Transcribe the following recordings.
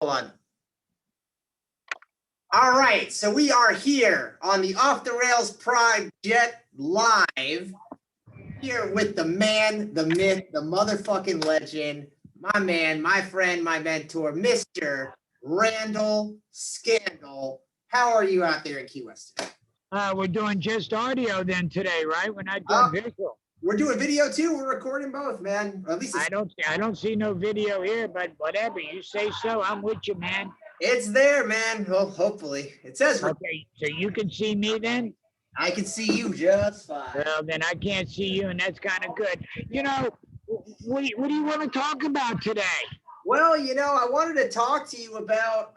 Hold on. All right, so we are here on the Off the Rails Project live, here with the man, the myth, the motherfucking legend, my man, my friend, my mentor, Mr. Randal Scandal. How are you out there in Key West? We're doing just audio then today, right? We're not doing visual. We're doing video too. We're recording both, man. Or at least I don't see no video here, but whatever you say. So I'm with you, man. It's there, man. Well, hopefully it says. Okay, so you can see me then. I can see you just fine. Well, then I can't see you, and that's kind of good. You know, what do you want to talk about today? Well, I wanted to talk to you about,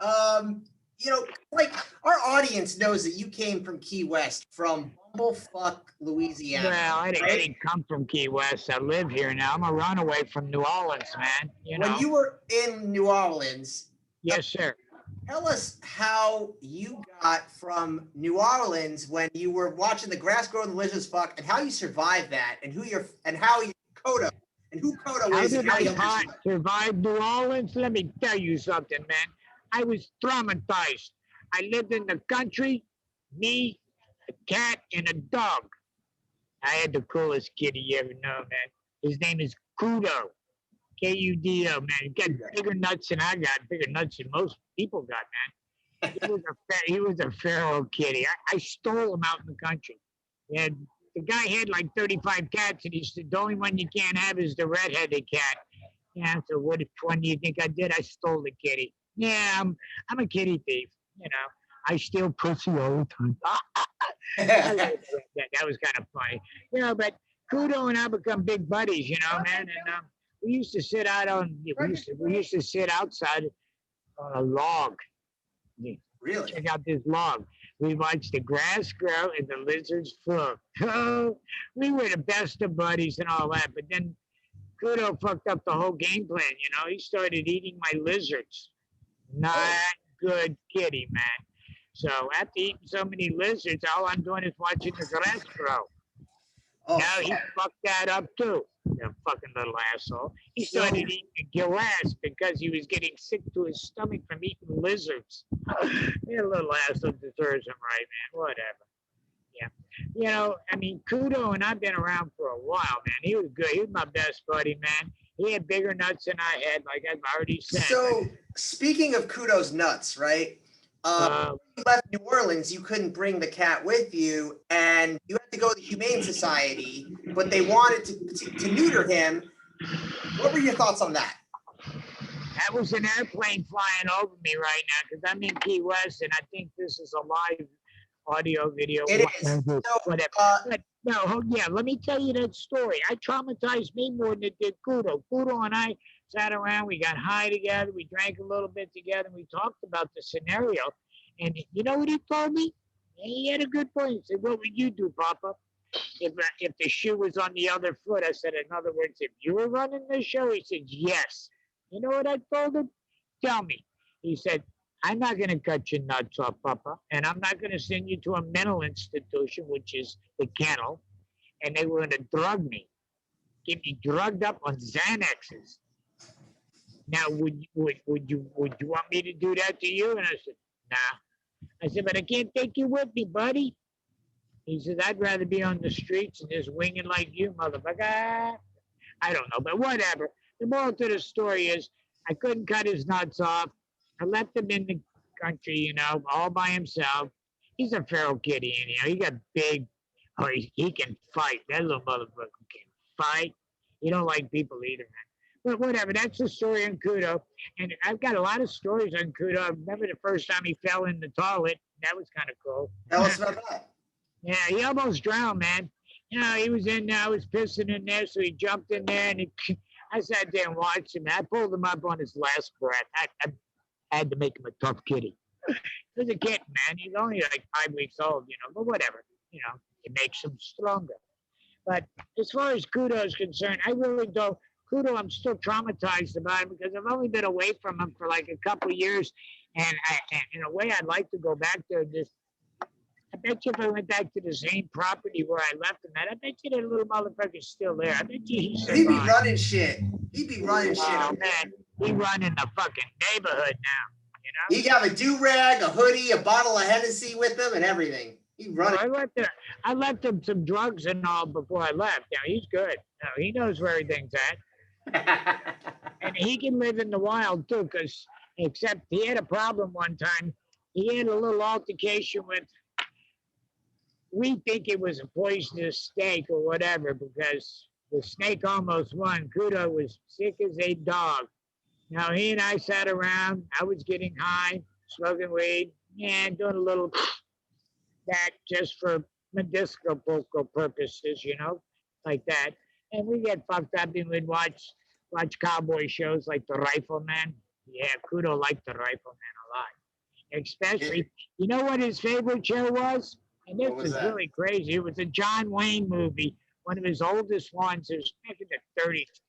like our audience knows that you came from Key West, from bumblefuck Louisiana. Well, I didn't come from Key West. I live here now. I'm a runaway from New Orleans, man. When you were in New Orleans. Yes, sir. Tell us how you got from New Orleans when you were watching the grass grow and the lizards fuck, and how you survived that, and who Kudo is. How did I survive New Orleans? Let me tell you something, man. I was traumatized. I lived in the country, me, a cat, and a dog. I had the coolest kitty you ever know, man. His name is Kudo. Kudo, man. He got bigger nuts than I got, bigger nuts than most people got, man. He was a feral kitty. I stole him out in the country. And the guy had like 35 cats, and he said, the only one you can't have is the red-headed cat. Yeah, so what one do you think I did? I stole the kitty. Yeah, I'm a kitty thief, I steal pussy all the time. that was kind of funny. But Kudo and I become big buddies, man. And we used to sit out on, we used to sit outside on a log. Really? Check out this log. We watched the grass grow and the lizards fuck. Oh, we were the best of buddies and all that. But then Kudo fucked up the whole game plan, He started eating my lizards. Not good kitty, man. So after eating so many lizards, all I'm doing is watching the grass grow. Now he fucked that up too. The fucking little asshole. He started eating grass because he was getting sick to his stomach from eating lizards. That little asshole deserves him, right, man? Whatever. Yeah. Kudo and I've been around for a while, man. He was good. He was my best buddy, man. He had bigger nuts than I had, like I've already said. So, speaking of Kudo's nuts, right? When you left New Orleans, you couldn't bring the cat with you, and you had to go to the Humane Society, but they wanted to neuter him. What were your thoughts on that? That was an airplane flying over me right now, because I'm in Key West, and I think this is a live audio video. It is. Let me tell you that story. I traumatized me more than it did Kudo. Kudo and I sat around, we got high together, we drank a little bit together, and we talked about the scenario. And you know what he told me? He had a good point. He said, what would you do, Papa, if the shoe was on the other foot? I said, in other words, if you were running the show? He said, yes. You know what I told him? Tell me. He said, I'm not going to cut your nuts off, Papa, and I'm not going to send you to a mental institution, which is the kennel, and they were going to drug me, get me drugged up on Xanaxes. Now, would you want me to do that to you? And I said, nah. I said, but I can't take you with me, buddy. He says, I'd rather be on the streets and just winging like you, motherfucker. I don't know, but whatever. The moral to the story is I couldn't cut his nuts off. I left him in the country, all by himself. He's a feral kitty, and he got big. Oh, he can fight. That little motherfucker can fight. He don't like people either, man. But whatever, that's the story on Kudo. And I've got a lot of stories on Kudo. I remember the first time he fell in the toilet. That was kind of cool. Tell us about that. Yeah, he almost drowned, man. He was in there. I was pissing in there, so he jumped in there, and I sat there and watched him. I pulled him up on his last breath. I had to make him a tough kitty. He was a kitten, man. He's only like 5 weeks old, but whatever. It makes him stronger. But as far as Kudo is concerned, I really don't. Kudo, I'm still traumatized about him because I've only been away from him for like a couple of years. And in a way, I'd like to go back there. I bet you if I went back to the same property where I left him at, I bet you that little motherfucker's still there. I bet you he'd be running shit. He'd be running shit. Oh, man. He running the fucking neighborhood now, you know? He got a do-rag, a hoodie, a bottle of Hennessy with him and everything. He running. I left him some drugs and all before I left. Now he's good. Now he knows where everything's at. And he can live in the wild too, because except he had a problem one time. He had a little altercation with, we think it was a poisonous snake or whatever, because the snake almost won. Kudo was sick as a dog. Now he and I sat around. I was getting high, smoking weed, and doing a little that just for medicinal purposes, you know, like that. And we get fucked up and we'd watch cowboy shows like The Rifleman. Yeah, Kudo liked The Rifleman a lot. Especially, you know what his favorite show was? And this is really crazy. It was a John Wayne movie, one of his oldest ones. It was back in the 30s.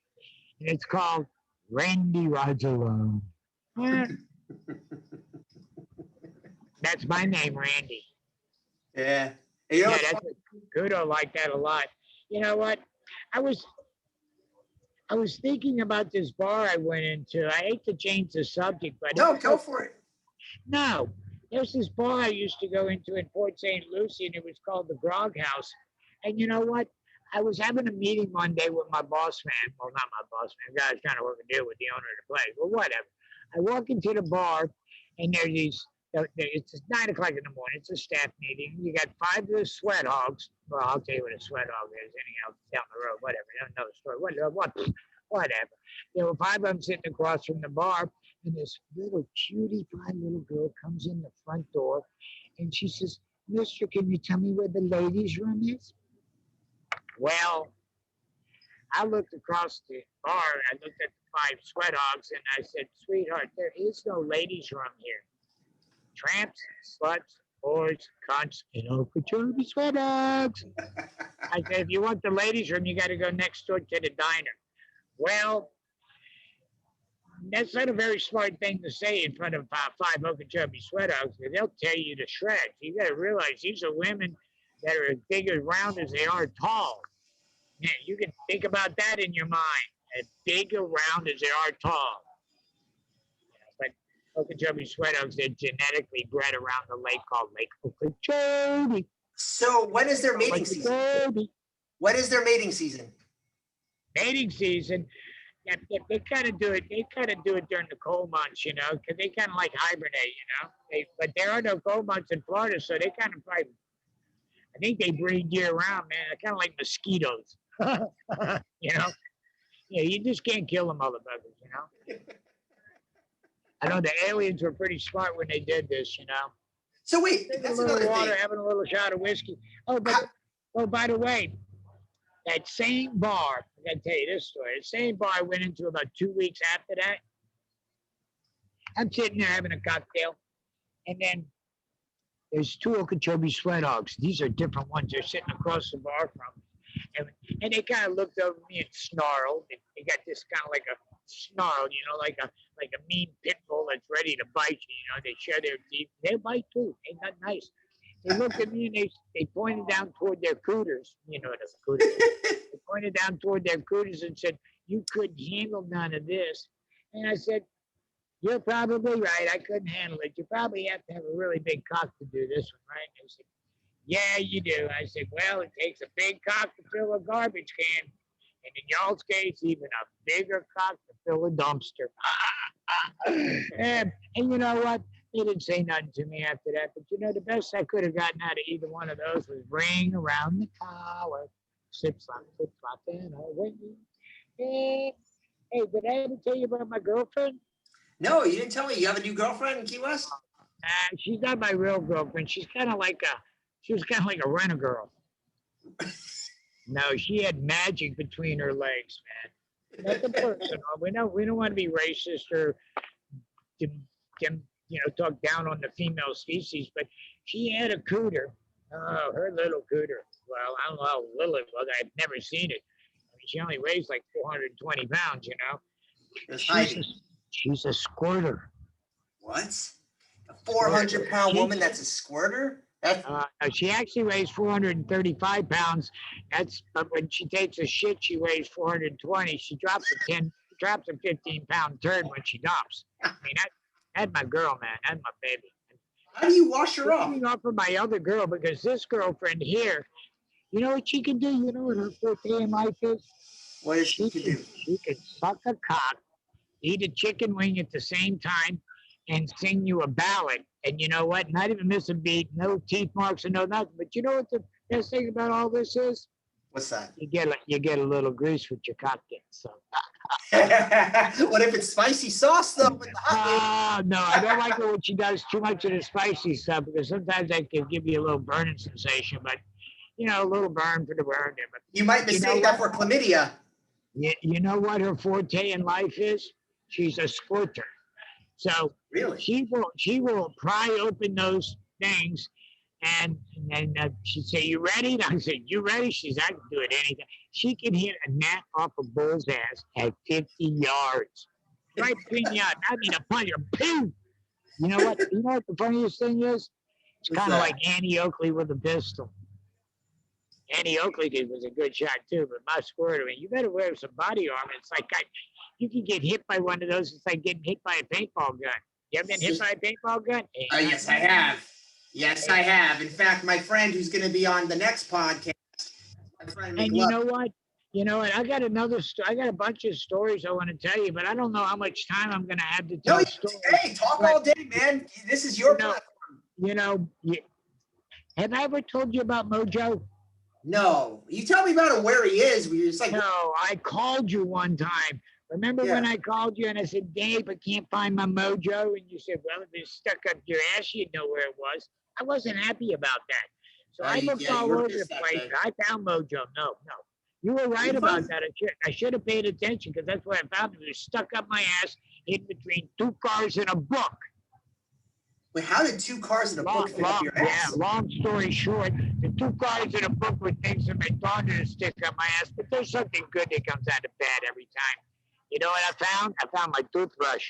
And it's called Randy Rides Alone. That's my name, Randy. Yeah. You know, yeah, Kudo liked that a lot. You know what? I was thinking about this bar I went into. I hate to change the subject, but no, go for it. No, there's this bar I used to go into in Port St. Lucie, and it was called the Grog House. And you know what? I was having a meeting one day with my boss man. Well, not my boss man. The guy was trying to work a deal with the owner of the place. Well, whatever. I walk into the bar, and there's these. It's 9 o'clock in the morning. It's a staff meeting. You got 5 of the sweat hogs. Well, I'll tell you what a sweat hog is. Anyhow, down the road, whatever. I don't know the story. Whatever. There were 5 of them sitting across from the bar, and this little cutie pie little girl comes in the front door, and she says, "Mister, can you tell me where the ladies' room is?" Well, I looked across the bar. I looked at the 5 sweat hogs, and I said, "Sweetheart, there is no ladies' room here. Tramps, sluts, whores, cunts, and Okeechobee sweat hogs." I said, "If you want the ladies' room, you got to go next door to the diner." Well, that's not a very smart thing to say in front of 5 Okeechobee sweat hogs. They'll tear you to shreds. You got to realize these are women that are as big and round as they are tall. Yeah, you can think about that in your mind. As big and round as they are tall. Okeechobee sweat hogs, they're genetically bred around the lake called Lake Okeechobee. So when is their mating season? When is their mating season? Mating season, yeah, they kind of do it. They kind of do it during the cold months, you know, because they kind of like hibernate, you know. But there are no cold months in Florida, so they kind of probably, I think they breed year round, man. They're kind of like mosquitoes, you know. Yeah, you just can't kill them, motherfuckers, you know. I know the aliens were pretty smart when they did this, you know. So wait, that's a little water, having a little shot of whiskey. Oh, by the way, that same bar, I gotta tell you this story. The same bar I went into about 2 weeks after that. I'm sitting there having a cocktail, and then there's 2 Okeechobee sweat hogs. These are different ones. They're sitting across the bar from me. And they kind of looked over me and snarled. They got this kind of like a snarl, you know, like a mean pit bull that's ready to bite you. You know, they share their teeth. They bite too. They're not nice. They looked at me and they pointed down toward their cooters. You know what a cooter is. They pointed down toward their cooters and said, "You couldn't handle none of this." And I said, "You're probably right. I couldn't handle it. You probably have to have a really big cock to do this one, right?" And they said, "Yeah, you do." I said, "Well, it takes a big cock to fill a garbage can. And in y'all's case, even a bigger cock to fill a dumpster." and you know what? They didn't say nothing to me after that. But you know, the best I could have gotten out of either one of those was "Ring Around the Tower, slip, slop, and away." Hey, did I ever tell you about my girlfriend? No, you didn't tell me. You have a new girlfriend in Key West? She's not my real girlfriend. She was kind of like a rent-a-girl. No, she had magic between her legs, man. Nothing personal. We don't want to be racist or talk down on the female species, but she had a cooter. Oh, her little cooter. Well, I don't know how little it was. I've never seen it. I mean, she only weighs like 420 pounds, you know. She's a squirter. What? A 400-pound woman that's a squirter? She actually weighs 435 pounds. But when she takes a shit, she weighs 420. She drops a 10 traps a 15-pound turd when she dumps. I mean, that's my girl, man. That's my baby. How do you wash her off? Looking off of my other girl because this girlfriend here, you know what she can do? You know what her forte in life is? What does she do? She can suck a cock, eat a chicken wing at the same time, and sing you a ballad. And you know what? Not even miss a beat, no teeth marks, and no nothing. But you know what the best thing about all this is? What's that? You get a little grease with your cocktail. So. What if it's spicy sauce though? With the hot No, I don't like it when she does too much of the spicy stuff because sometimes that can give you a little burning sensation. But you know, a little burn for the burn. But you might mistake that for chlamydia. You know what her forte in life is? She's a squirter. So Really? she will pry open those things, and then she'd say, "You ready?" And I said, "You ready?" She's, "I can do it anytime." She can hit a gnat off a bull's ass at 50 yards, right between the eyes. I mean, a puncher, boom. You know what? You know what the funniest thing is? It's kind of like Annie Oakley with a pistol. Annie Oakley was a good shot too, but my squirter, I mean, you better wear some body armor. It's like you can get hit by one of those. It's like getting hit by a paintball gun. You ever been hit by a paintball gun? Yes, I have. Yes, I have. In fact, my friend who's going to be on the next podcast, my friend and you know what? You know what? I got I got a bunch of stories I want to tell you, but I don't know how much time I'm going to have to tell stories. Hey, talk all day, man. This is your platform. You know, have I ever told you about Mojo? No. You tell me about him where he is. We're just like, no, I called you one time. Remember when I called you and I said, Dave, I can't find my Mojo? And you said, well, if it's stuck up your ass, you'd know where it was. I wasn't happy about that. So I looked all over the place. I found Mojo. No. You were right about that. I should have paid attention because that's where I found him. He was stuck up my ass in between two cars and a book. Wait, how did two cars and a book fit up your ass? Yeah, long story short, the two cars and a book were things that made Donda to stick up my ass, but there's something good that comes out of bad every time. You know what I found? I found my toothbrush.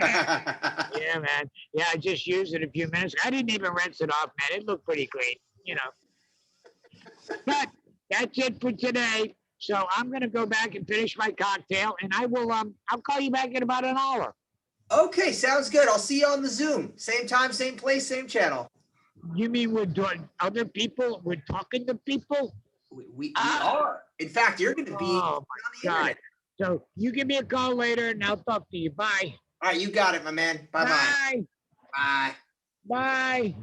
Yeah, man. Yeah, I just used it a few minutes. I didn't even rinse it off, man. It looked pretty clean, you know. But that's it for today. So I'm gonna go back and finish my cocktail, and I'll call you back in about an hour. Okay, sounds good. I'll see you on the Zoom. Same time, same place, same channel. You mean we're doing other people? We're talking to people? We are. In fact, you're going to be on the internet. So you give me a call later, and I'll talk to you. Bye. All right, you got it, my man. Bye-bye. Bye. Bye.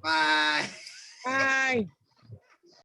Bye. Bye. Bye.